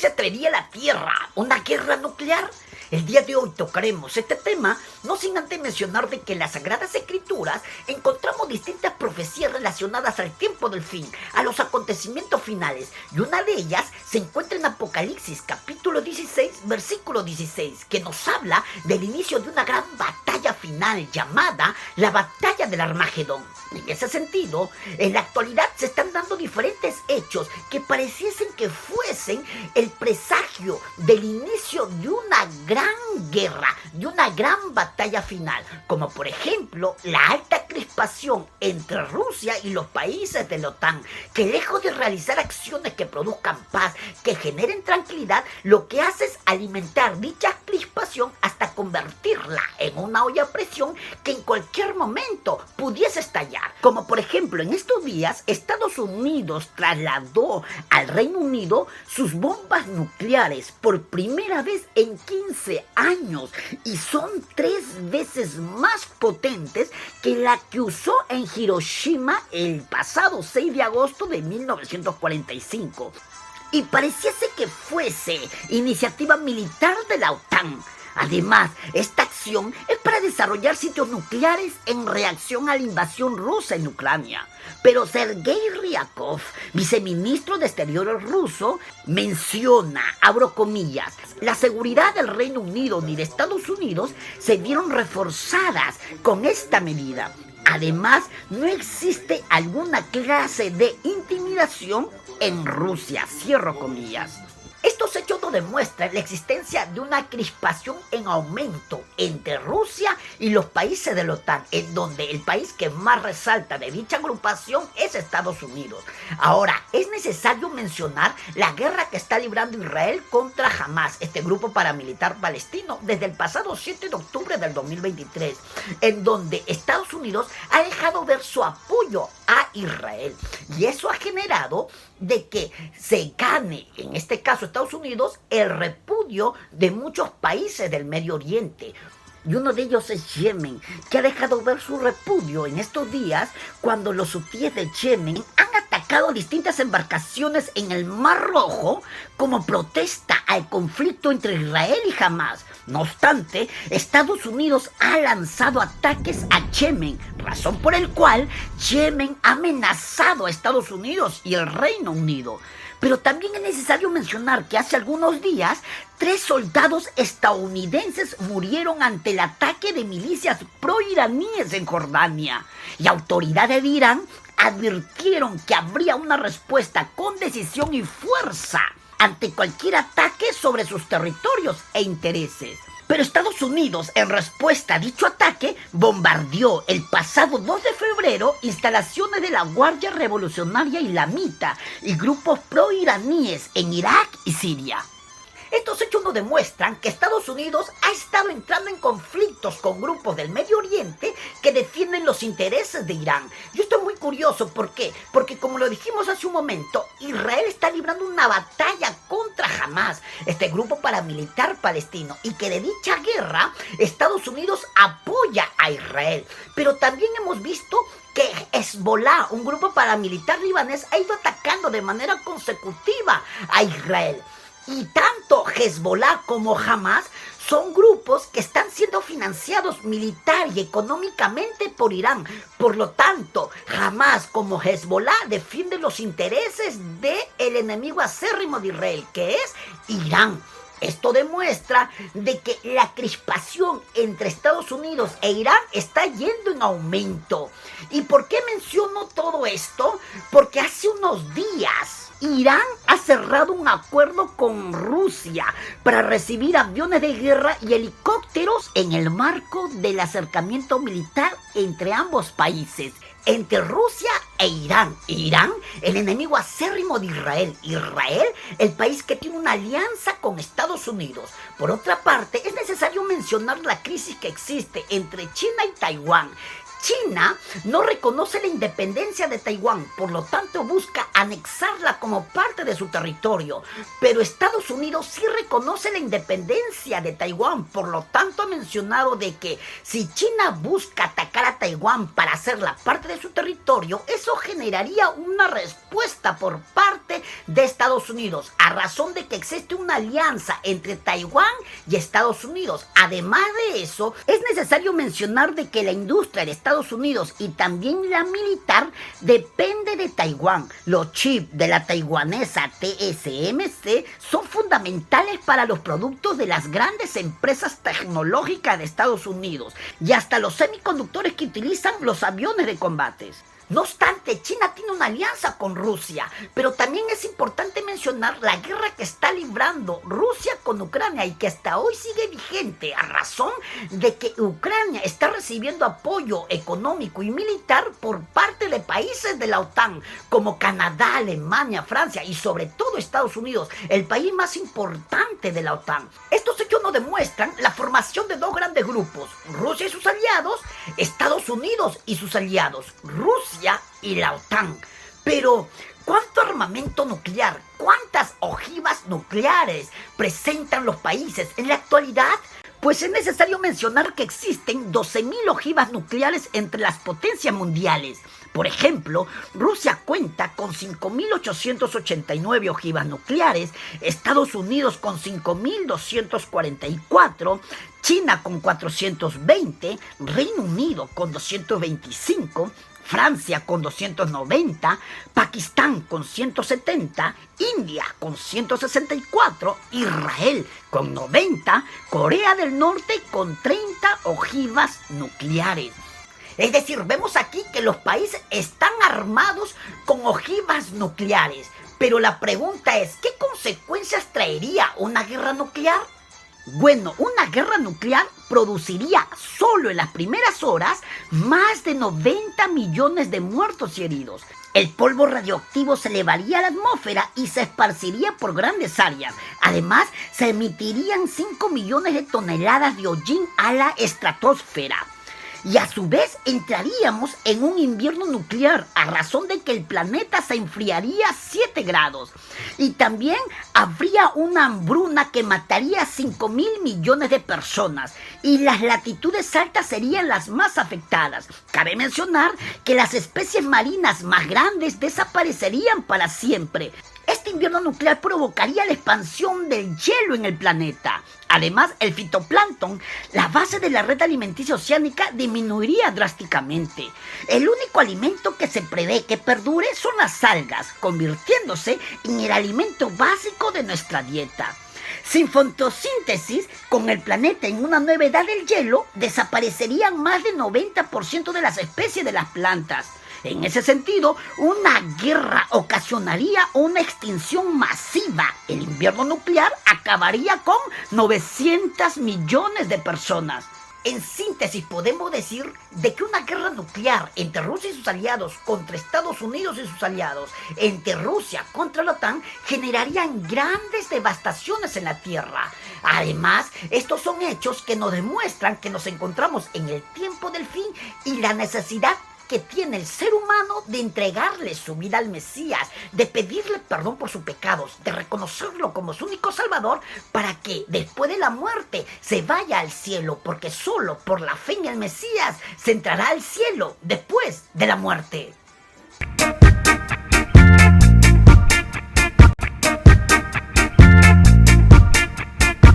se atrevería la Tierra? ¿Una guerra nuclear? El día de hoy tocaremos este tema, no sin antes mencionar de que en las Sagradas Escrituras encontramos distintas profecías relacionadas al tiempo del fin, a los acontecimientos finales, y una de ellas se encuentra en Apocalipsis capítulo 16, versículo 16, que nos habla del inicio de una gran batalla final llamada la batalla del Armagedón. En ese sentido, en la actualidad se están dando diferentes hechos que pareciesen que fuesen el presagio del inicio de una gran guerra, de una gran batalla final, como por ejemplo la alta crispación entre Rusia y los países de la OTAN, que lejos de realizar acciones que produzcan paz, que generen tranquilidad, lo que hace es alimentar dicha crispación hasta convertirla en una olla a presión que en cualquier momento pudiese estallar. Como por ejemplo en estos días Estados Unidos trasladó al Reino Unido sus bombas nucleares por primera vez en 15 años y son 3 veces más potentes que la que usó en Hiroshima el pasado 6 de agosto de 1945. Y pareciese que fuese iniciativa militar de la OTAN. Además, esta acción es para desarrollar sitios nucleares en reacción a la invasión rusa en Ucrania. Pero Sergei Ryabkov, viceministro de Exteriores ruso, menciona, abro comillas, la seguridad del Reino Unido ni de Estados Unidos se vieron reforzadas con esta medida. Además, no existe alguna clase de intimidación en Rusia, cierro comillas. Estos hechos nos demuestran la existencia de una crispación en aumento entre Rusia y los países de la OTAN, en donde el país que más resalta de dicha agrupación es Estados Unidos. Ahora, es necesario mencionar la guerra que está librando Israel contra Hamas, este grupo paramilitar palestino, desde el pasado 7 de octubre del 2023, en donde Estados Unidos ha dejado ver su apoyo a Israel. Y eso ha generado de que se gane, en este caso Estados Unidos, el repudio de muchos países del Medio Oriente. Y uno de ellos es Yemen, que ha dejado ver su repudio en estos días cuando los hutíes de Yemen han atacado distintas embarcaciones en el Mar Rojo como protesta al conflicto entre Israel y Hamas. No obstante, Estados Unidos ha lanzado ataques a Yemen, razón por el cual Yemen ha amenazado a Estados Unidos y el Reino Unido. Pero también es necesario mencionar que hace algunos días 3 soldados estadounidenses murieron ante el ataque de milicias pro-iraníes en Jordania. Y autoridades de Irán advirtieron que habría una respuesta con decisión y fuerza ante cualquier ataque sobre sus territorios e intereses. Pero Estados Unidos, en respuesta a dicho ataque, bombardeó el pasado 2 de febrero instalaciones de la Guardia Revolucionaria Islamita y grupos pro-iraníes en Irak y Siria. Estos hechos nos demuestran que Estados Unidos ha estado entrando en conflictos con grupos del Medio Oriente que defienden los intereses de Irán. Y esto es muy curioso, ¿por qué? Porque como lo dijimos hace un momento, Israel está librando una batalla contra Hamas, este grupo paramilitar palestino, y que de dicha guerra Estados Unidos apoya a Israel. Pero también hemos visto que Hezbollah, un grupo paramilitar libanés, ha ido atacando de manera consecutiva a Israel. Y tanto Hezbollah como Hamas son grupos que están siendo financiados militar y económicamente por Irán. Por lo tanto, Hamas como Hezbollah defienden los intereses del enemigo acérrimo de Israel, que es Irán. Esto demuestra de que la crispación entre Estados Unidos e Irán está yendo en aumento. ¿Y por qué menciono todo esto? Porque hace unos días Irán ha cerrado un acuerdo con Rusia para recibir aviones de guerra y helicópteros en el marco del acercamiento militar entre ambos países, entre Rusia e Irán. Irán, el enemigo acérrimo de Israel. Israel, el país que tiene una alianza con Estados Unidos. Por otra parte, es necesario mencionar la crisis que existe entre China y Taiwán. China no reconoce la independencia de Taiwán, por lo tanto busca anexarla como parte de su territorio. Pero Estados Unidos sí reconoce la independencia de Taiwán, por lo tanto ha mencionado de que si China busca atacar a Taiwán para hacerla parte de su territorio, eso generaría una respuesta por parte norte de Estados Unidos, a razón de que existe una alianza entre Taiwán y Estados Unidos. Además de eso, es necesario mencionar de que la industria de Estados Unidos y también la militar depende de Taiwán. Los chips de la taiwanesa TSMC son fundamentales para los productos de las grandes empresas tecnológicas de Estados Unidos y hasta los semiconductores que utilizan los aviones de combates. No obstante, China tiene una alianza con Rusia, pero también es importante mencionar la guerra que está librando Rusia con Ucrania y que hasta hoy sigue vigente, a razón de que Ucrania está recibiendo apoyo económico y militar por parte de países de la OTAN, como Canadá, Alemania, Francia y sobre todo Estados Unidos, el país más importante de la OTAN. Estos hechos nos demuestran la formación de dos grandes grupos, Rusia y sus aliados, Estados Unidos y sus aliados, Rusia y la OTAN. Pero, ¿cuánto armamento nuclear, cuántas ojivas nucleares presentan los países en la actualidad? Pues es necesario mencionar que existen 12.000 ojivas nucleares entre las potencias mundiales. Por ejemplo, Rusia cuenta con 5.889 ojivas nucleares, Estados Unidos con 5.244, China con 420, Reino Unido con 225, Francia con 290, Pakistán con 170, India con 164, Israel con 90, Corea del Norte con 30 ojivas nucleares. Es decir, vemos aquí que los países están armados con ojivas nucleares. Pero la pregunta es, ¿qué consecuencias traería una guerra nuclear? Bueno, una guerra nuclear produciría solo en las primeras horas más de 90 millones de muertos y heridos. El polvo radioactivo se elevaría a la atmósfera y se esparciría por grandes áreas. Además, se emitirían 5 millones de toneladas de hollín a la estratosfera. Y a su vez entraríamos en un invierno nuclear, a razón de que el planeta se enfriaría 7 grados. Y también habría una hambruna que mataría a 5.000 millones de personas. Y las latitudes altas serían las más afectadas. Cabe mencionar que las especies marinas más grandes desaparecerían para siempre. Este invierno nuclear provocaría la expansión del hielo en el planeta. Además, el fitoplancton, la base de la red alimenticia oceánica, disminuiría drásticamente. El único alimento que se prevé que perdure son las algas, convirtiéndose en el alimento básico de nuestra dieta. Sin fotosíntesis, con el planeta en una nueva edad del hielo, desaparecerían más del 90% de las especies de las plantas. En ese sentido, una guerra ocasionaría una extinción masiva. El invierno nuclear acabaría con 900 millones de personas. En síntesis, podemos decir de que una guerra nuclear entre Rusia y sus aliados contra Estados Unidos y sus aliados, entre Rusia contra la OTAN, generarían grandes devastaciones en la Tierra. Además, estos son hechos que nos demuestran que nos encontramos en el tiempo del fin y la necesidad que tiene el ser humano de entregarle su vida al Mesías, de pedirle perdón por sus pecados, de reconocerlo como su único salvador, para que después de la muerte se vaya al cielo, porque solo por la fe en el Mesías se entrará al cielo después de la muerte.